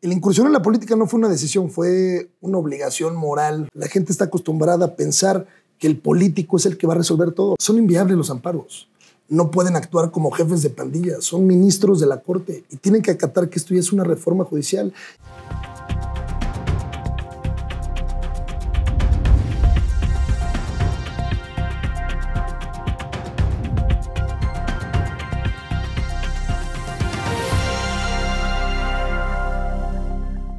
La incursión en la política no fue una decisión, fue una obligación moral. La gente está acostumbrada a pensar que el político es el que va a resolver todo. Son inviables los amparos. No pueden actuar como jefes de pandilla, son ministros de la Corte y tienen que acatar que esto ya es una reforma judicial.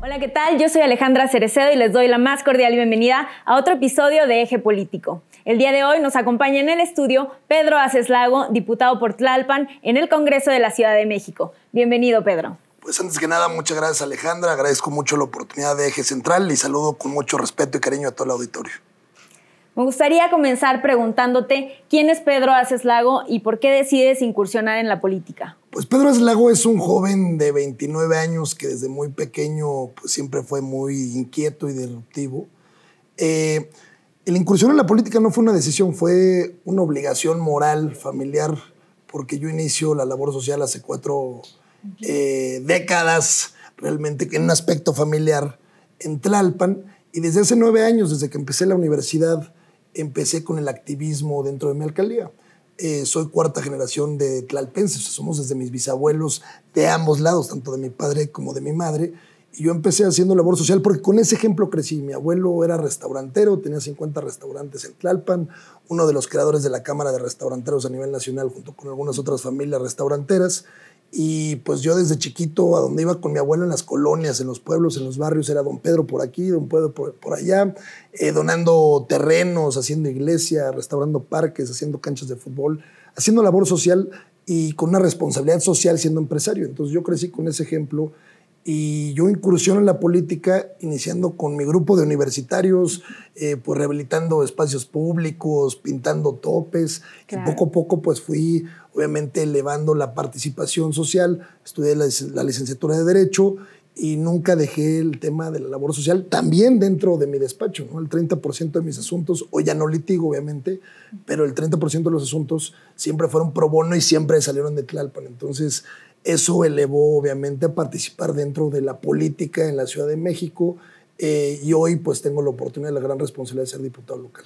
Hola, ¿qué tal? Yo soy Alejandra Cerecedo y les doy la más cordial bienvenida a otro episodio de Eje Político. El día de hoy nos acompaña en el estudio Pedro Aces Lago, diputado por Tlalpan en el Congreso de la Ciudad de México. Bienvenido, Pedro. Pues antes que nada, muchas gracias, Alejandra. Agradezco mucho la oportunidad de Eje Central y saludo con mucho respeto y cariño a todo el auditorio. Me gustaría comenzar preguntándote quién es Pedro Aces Lago y por qué decides incursionar en la política. Pues Pedro Aces Lago es un joven de 29 años que desde muy pequeño pues, siempre fue muy inquieto y disruptivo. La incursión en la política no fue una decisión, fue una obligación moral, familiar, porque yo inicio la labor social hace 4 décadas, realmente en un aspecto familiar en Tlalpan, y desde hace 9 años, desde que empecé la universidad, empecé con el activismo dentro de mi alcaldía. Soy 4ª generación de tlalpenses, somos desde mis bisabuelos de ambos lados, tanto de mi padre como de mi madre, y yo empecé haciendo labor social porque con ese ejemplo crecí. Mi abuelo era restaurantero, tenía 50 restaurantes en Tlalpan, uno de los creadores de la Cámara de Restauranteros a nivel nacional, junto con algunas otras familias restauranteras. Y pues yo desde chiquito, a donde iba con mi abuelo en las colonias, en los pueblos, en los barrios, era don Pedro por aquí, don Pedro por allá, donando terrenos, haciendo iglesia, restaurando parques, haciendo canchas de fútbol, haciendo labor social y con una responsabilidad social siendo empresario. Entonces yo crecí con ese ejemplo y yo incursiono en la política iniciando con mi grupo de universitarios, pues rehabilitando espacios públicos, pintando topes. Claro. Y poco a poco pues fui obviamente elevando la participación social. Estudié la licenciatura de Derecho y nunca dejé el tema de la labor social, también dentro de mi despacho, ¿no? El 30% de mis asuntos, hoy ya no litigo obviamente, pero el 30% de los asuntos siempre fueron pro bono y siempre salieron de Tlalpan. Entonces eso elevó obviamente a participar dentro de la política en la Ciudad de México y hoy pues tengo la oportunidad y la gran responsabilidad de ser diputado local.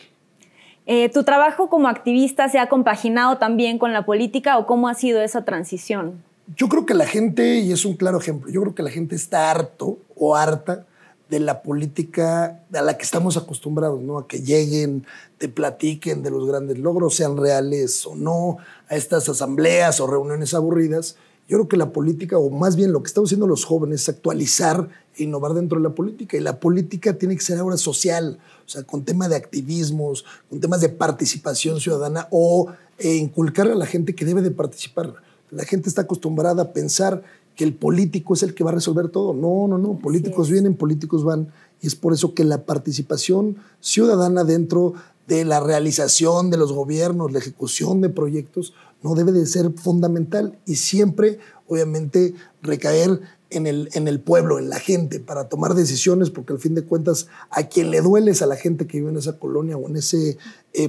¿Tu trabajo como activista se ha compaginado también con la política o cómo ha sido esa transición? Yo creo que la gente, y es un claro ejemplo, yo creo que la gente está harto o harta de la política a la que estamos acostumbrados, ¿no? A que lleguen, te platiquen de los grandes logros, sean reales o no, a estas asambleas o reuniones aburridas. Yo creo que la política, o más bien lo que están haciendo los jóvenes, es actualizar e innovar dentro de la política. Y la política tiene que ser ahora social, o sea, con temas de activismos, con temas de participación ciudadana o inculcar a la gente que debe de participar. La gente está acostumbrada a pensar que el político es el que va a resolver todo. No, no, no. Políticos vienen, políticos van. Y es por eso que la participación ciudadana dentro de la realización de los gobiernos, la ejecución de proyectos, no debe de ser fundamental y siempre, obviamente, recaer en el pueblo, en la gente, para tomar decisiones, porque al fin de cuentas a quien le duele es a la gente que vive en esa colonia o en ese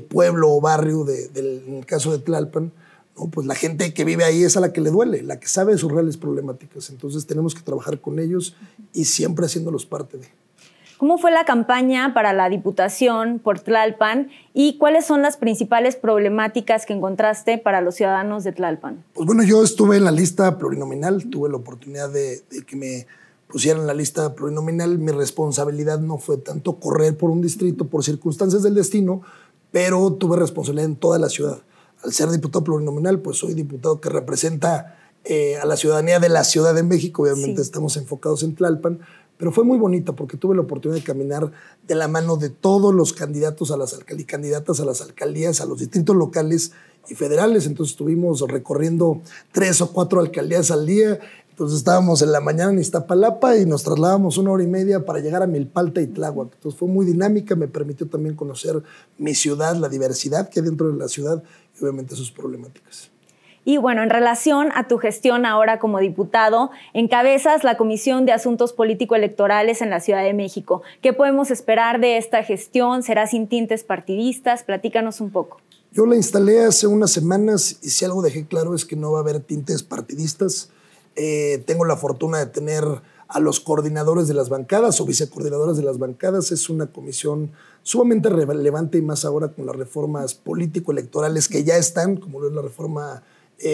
pueblo o barrio, en el caso de Tlalpan, ¿no? Pues la gente que vive ahí es a la que le duele, la que sabe de sus reales problemáticas. Entonces tenemos que trabajar con ellos y siempre haciéndolos parte de. ¿Cómo fue la campaña para la Diputación por Tlalpan y cuáles son las principales problemáticas que encontraste para los ciudadanos de Tlalpan? Pues bueno, yo estuve en la lista plurinominal, tuve la oportunidad de que me pusieran en la lista plurinominal. Mi responsabilidad no fue tanto correr por un distrito por circunstancias del destino, pero tuve responsabilidad en toda la ciudad. Al ser diputado plurinominal, pues soy diputado que representa a la ciudadanía de la Ciudad de México. Obviamente estamos enfocados en Tlalpan, pero fue muy bonita porque tuve la oportunidad de caminar de la mano de todos los candidatos a las y candidatas a las alcaldías, a los distritos locales y federales. Entonces estuvimos recorriendo 3 o 4 alcaldías al día. Entonces estábamos en la mañana en Iztapalapa y nos trasladábamos 1 hora y media para llegar a Milpalta y Tláhuac. Entonces fue muy dinámica, me permitió también conocer mi ciudad, la diversidad que hay dentro de la ciudad y obviamente sus problemáticas. Y bueno, en relación a tu gestión ahora como diputado, encabezas la Comisión de Asuntos Político-Electorales en la Ciudad de México. ¿Qué podemos esperar de esta gestión? ¿Será sin tintes partidistas? Platícanos un poco. Yo la instalé hace unas semanas y si algo dejé claro es que no va a haber tintes partidistas. Tengo la fortuna de tener a los coordinadores de las bancadas o vicecoordinadoras de las bancadas. Es una comisión sumamente relevante y más ahora con las reformas político-electorales que ya están, como lo es la reforma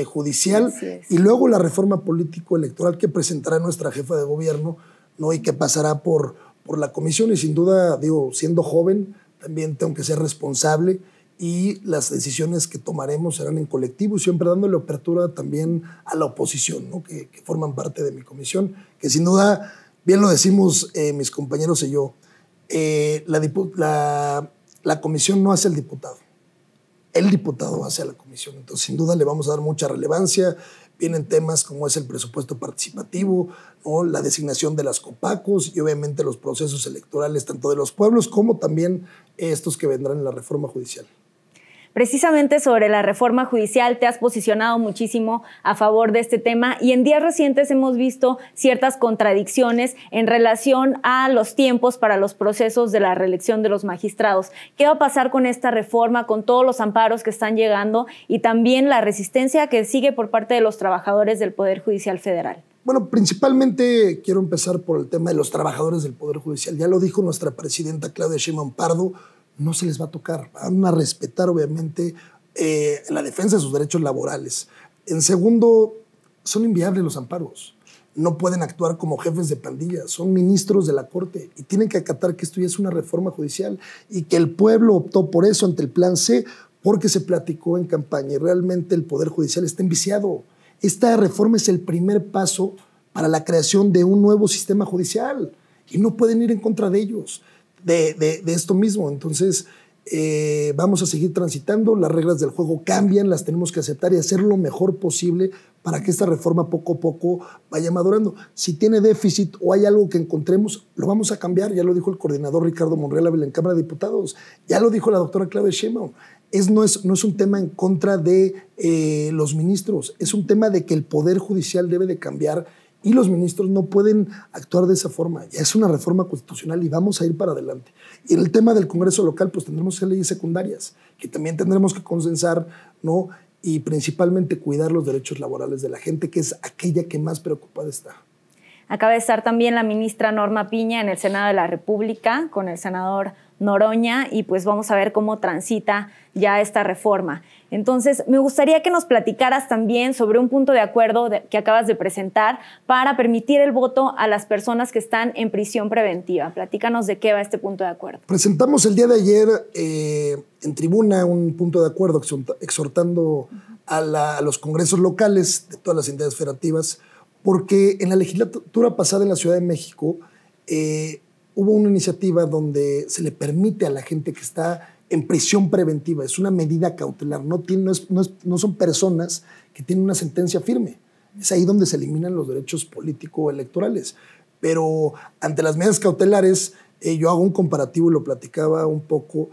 judicial y luego la reforma político-electoral que presentará nuestra jefa de gobierno, ¿no? Y que pasará por la comisión. Y sin duda, digo, siendo joven, también tengo que ser responsable y las decisiones que tomaremos serán en colectivo, siempre dándole apertura también a la oposición, ¿no? que forman parte de mi comisión, que sin duda, bien lo decimos mis compañeros y yo, la comisión no hace el diputado hace a la comisión. Entonces, sin duda le vamos a dar mucha relevancia. Vienen temas como es el presupuesto participativo, ¿no? La designación de las COPACOS y obviamente los procesos electorales tanto de los pueblos como también estos que vendrán en la reforma judicial. Precisamente sobre la reforma judicial te has posicionado muchísimo a favor de este tema y en días recientes hemos visto ciertas contradicciones en relación a los tiempos para los procesos de la reelección de los magistrados. ¿Qué va a pasar con esta reforma, con todos los amparos que están llegando y también la resistencia que sigue por parte de los trabajadores del Poder Judicial Federal? Bueno, principalmente quiero empezar por el tema de los trabajadores del Poder Judicial. Ya lo dijo nuestra presidenta Claudia Sheinbaum Pardo, no se les va a tocar, van a respetar obviamente la defensa de sus derechos laborales. En segundo, son inviables los amparos, no pueden actuar como jefes de pandilla, son ministros de la Corte y tienen que acatar que esto ya es una reforma judicial y que el pueblo optó por eso ante el Plan C porque se platicó en campaña y realmente el Poder Judicial está enviciado. Esta reforma es el primer paso para la creación de un nuevo sistema judicial y no pueden ir en contra de ellos. De esto mismo. Entonces, vamos a seguir transitando, las reglas del juego cambian, las tenemos que aceptar y hacer lo mejor posible para que esta reforma poco a poco vaya madurando. Si tiene déficit o hay algo que encontremos, lo vamos a cambiar, ya lo dijo el coordinador Ricardo Monreal Ávila en Cámara de Diputados, ya lo dijo la doctora Claudia Sheinbaum. No es un tema en contra de los ministros, es un tema de que el Poder Judicial debe de cambiar y los ministros no pueden actuar de esa forma. Ya es una reforma constitucional y vamos a ir para adelante. Y en el tema del Congreso local, pues tendremos que hacer leyes secundarias, que también tendremos que consensar, ¿no? Y principalmente cuidar los derechos laborales de la gente, que es aquella que más preocupada está. Acaba de estar también la ministra Norma Piña en el Senado de la República con el senador Noroña y pues vamos a ver cómo transita ya esta reforma. Entonces, me gustaría que nos platicaras también sobre un punto de acuerdo que acabas de presentar para permitir el voto a las personas que están en prisión preventiva. Platícanos de qué va este punto de acuerdo. Presentamos el día de ayer en tribuna un punto de acuerdo exhortando a los congresos locales de todas las entidades federativas, porque en la legislatura pasada en la Ciudad de México hubo una iniciativa donde se le permite a la gente que está en prisión preventiva, es una medida cautelar, no son personas que tienen una sentencia firme, es ahí donde se eliminan los derechos político-electorales. Pero ante las medidas cautelares, yo hago un comparativo y lo platicaba un poco,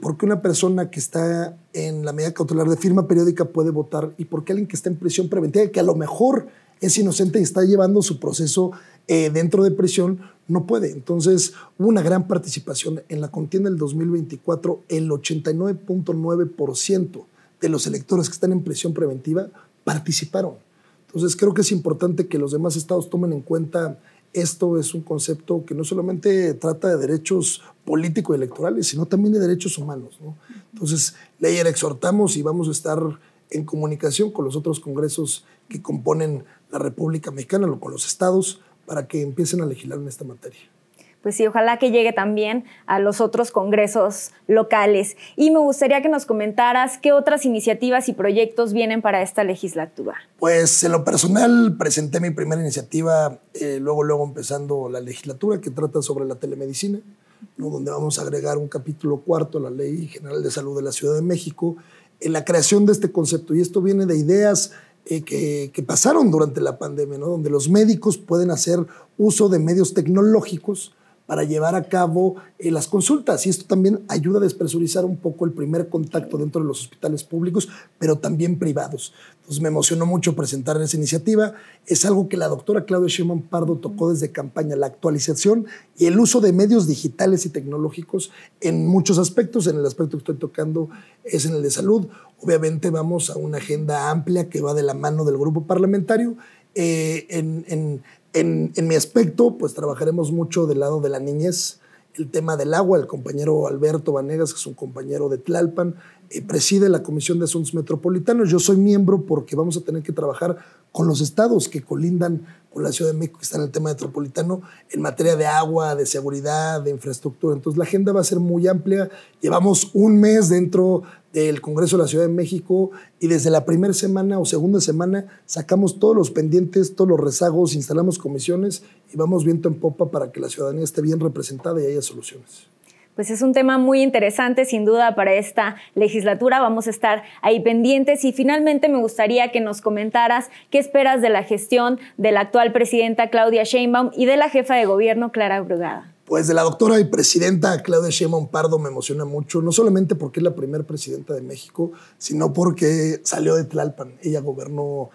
¿por qué una persona que está en la medida cautelar de firma periódica puede votar y por qué alguien que está en prisión preventiva, que a lo mejor es inocente y está llevando su proceso dentro de prisión, no puede? Entonces, hubo una gran participación. En la contienda del 2024, el 89.9% de los electores que están en prisión preventiva participaron. Entonces, creo que es importante que los demás estados tomen en cuenta esto. Es un concepto que no solamente trata de derechos políticos y electorales, sino también de derechos humanos, ¿no? Entonces, ayer exhortamos y vamos a estar en comunicación con los otros congresos que componen la República Mexicana, con los estados, para que empiecen a legislar en esta materia. Pues sí, ojalá que llegue también a los otros congresos locales. Y me gustaría que nos comentaras qué otras iniciativas y proyectos vienen para esta legislatura. Pues en lo personal presenté mi primera iniciativa, luego empezando la legislatura, que trata sobre la telemedicina, ¿no? Donde vamos a agregar un capítulo 4 a la Ley General de Salud de la Ciudad de México, en la creación de este concepto. Y esto viene de ideas que pasaron durante la pandemia, ¿no? Donde los médicos pueden hacer uso de medios tecnológicos para llevar a cabo las consultas. Y esto también ayuda a despresurizar un poco el primer contacto dentro de los hospitales públicos, pero también privados. Entonces me emocionó mucho presentar esa iniciativa. Es algo que la doctora Claudia Sheinbaum Pardo tocó desde campaña, la actualización y el uso de medios digitales y tecnológicos en muchos aspectos. En el aspecto que estoy tocando es en el de salud. Obviamente vamos a una agenda amplia que va de la mano del grupo parlamentario en En mi aspecto, pues trabajaremos mucho del lado de la niñez, el tema del agua. El compañero Alberto Vanegas, que es un compañero de Tlalpan, preside la Comisión de Asuntos Metropolitanos. Yo soy miembro porque vamos a tener que trabajar con los estados que colindan con la Ciudad de México, que está en el tema metropolitano, en materia de agua, de seguridad, de infraestructura. Entonces la agenda va a ser muy amplia. Llevamos un mes dentro del Congreso de la Ciudad de México y desde la primera semana o segunda semana sacamos todos los pendientes, todos los rezagos, instalamos comisiones y vamos viento en popa para que la ciudadanía esté bien representada y haya soluciones. Pues es un tema muy interesante, sin duda, para esta legislatura. Vamos a estar ahí pendientes. Y finalmente me gustaría que nos comentaras qué esperas de la gestión de la actual presidenta Claudia Sheinbaum y de la jefa de gobierno Clara Brugada. Pues de la doctora y presidenta Claudia Sheinbaum Pardo me emociona mucho, no solamente porque es la primera presidenta de México, sino porque salió de Tlalpan. Ella gobernó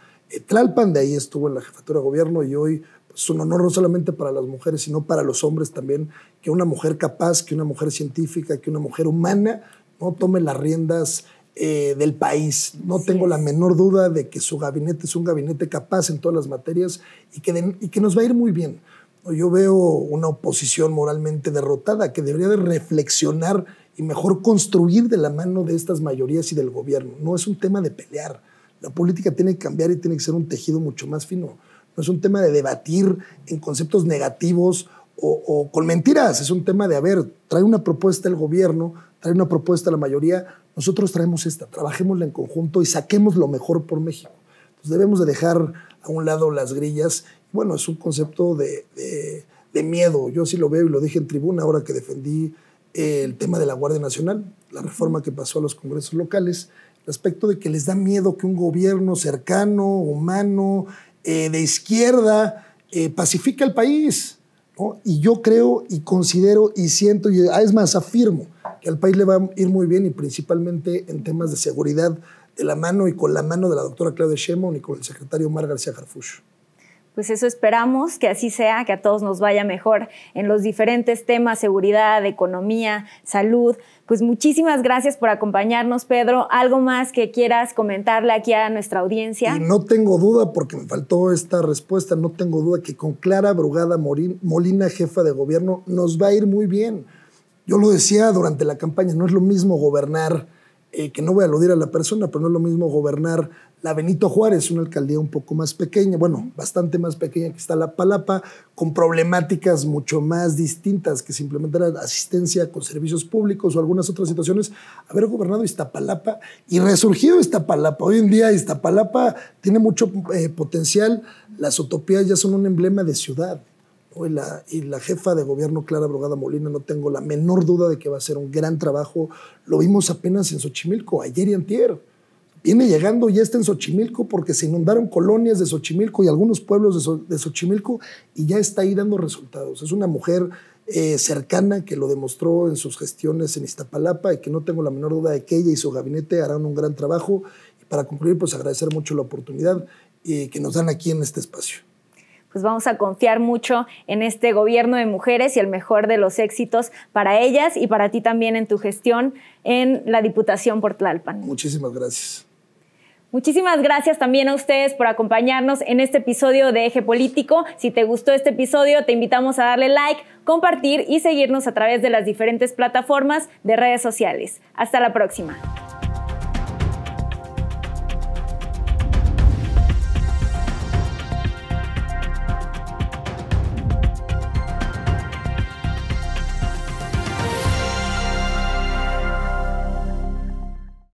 Tlalpan, de ahí estuvo en la jefatura de gobierno y hoy es un honor no solamente para las mujeres, sino para los hombres también, que una mujer capaz, que una mujer científica, que una mujer humana no tome las riendas del país. No tengo la menor duda de que su gabinete es un gabinete capaz en todas las materias y que nos va a ir muy bien. Yo veo una oposición moralmente derrotada que debería de reflexionar y mejor construir de la mano de estas mayorías y del gobierno. No es un tema de pelear. La política tiene que cambiar y tiene que ser un tejido mucho más fino. No es un tema de debatir en conceptos negativos o con mentiras. Es un tema de, a ver, trae una propuesta el gobierno, trae una propuesta la mayoría, nosotros traemos esta, trabajémosla en conjunto y saquemos lo mejor por México. Entonces debemos de dejar a un lado las grillas. Bueno, es un concepto de miedo. Yo sí lo veo y lo dije en tribuna ahora que defendí el tema de la Guardia Nacional, la reforma que pasó a los congresos locales, el aspecto de que les da miedo que un gobierno cercano, humano, de izquierda, pacifica el país, ¿no? Y yo creo y considero y siento, y es más, afirmo que al país le va a ir muy bien y principalmente en temas de seguridad de la mano y con la mano de la doctora Claudia Sheinbaum y con el secretario Omar García Harfuch. Pues eso esperamos, que así sea, que a todos nos vaya mejor en los diferentes temas, seguridad, economía, salud. Pues muchísimas gracias por acompañarnos, Pedro. ¿Algo más que quieras comentarle aquí a nuestra audiencia? Y no tengo duda, porque me faltó esta respuesta, no tengo duda que con Clara Brugada Molina, jefa de gobierno, nos va a ir muy bien. Yo lo decía durante la campaña, no es lo mismo gobernar, que no voy a aludir a la persona, pero no es lo mismo gobernar la Benito Juárez, una alcaldía un poco más pequeña, bueno, bastante más pequeña que Iztapalapa, con problemáticas mucho más distintas que simplemente la asistencia con servicios públicos o algunas otras situaciones, haber gobernado Iztapalapa y resurgido Iztapalapa. Hoy en día Iztapalapa tiene mucho potencial, las utopías ya son un emblema de ciudad, ¿no? Y la jefa de gobierno, Clara Brugada Molina, no tengo la menor duda de que va a hacer un gran trabajo. Lo vimos apenas en Xochimilco, ayer y antier. Viene llegando, ya está en Xochimilco porque se inundaron colonias de Xochimilco y algunos pueblos de Xochimilco y ya está ahí dando resultados. Es una mujer cercana que lo demostró en sus gestiones en Iztapalapa y que no tengo la menor duda de que ella y su gabinete harán un gran trabajo. Y para concluir, pues agradecer mucho la oportunidad que nos dan aquí en este espacio. Pues vamos a confiar mucho en este gobierno de mujeres y el mejor de los éxitos para ellas y para ti también en tu gestión en la Diputación por Tlalpan. Muchísimas gracias. Muchísimas gracias también a ustedes por acompañarnos en este episodio de Eje Político. Si te gustó este episodio, te invitamos a darle like, compartir y seguirnos a través de las diferentes plataformas de redes sociales. Hasta la próxima.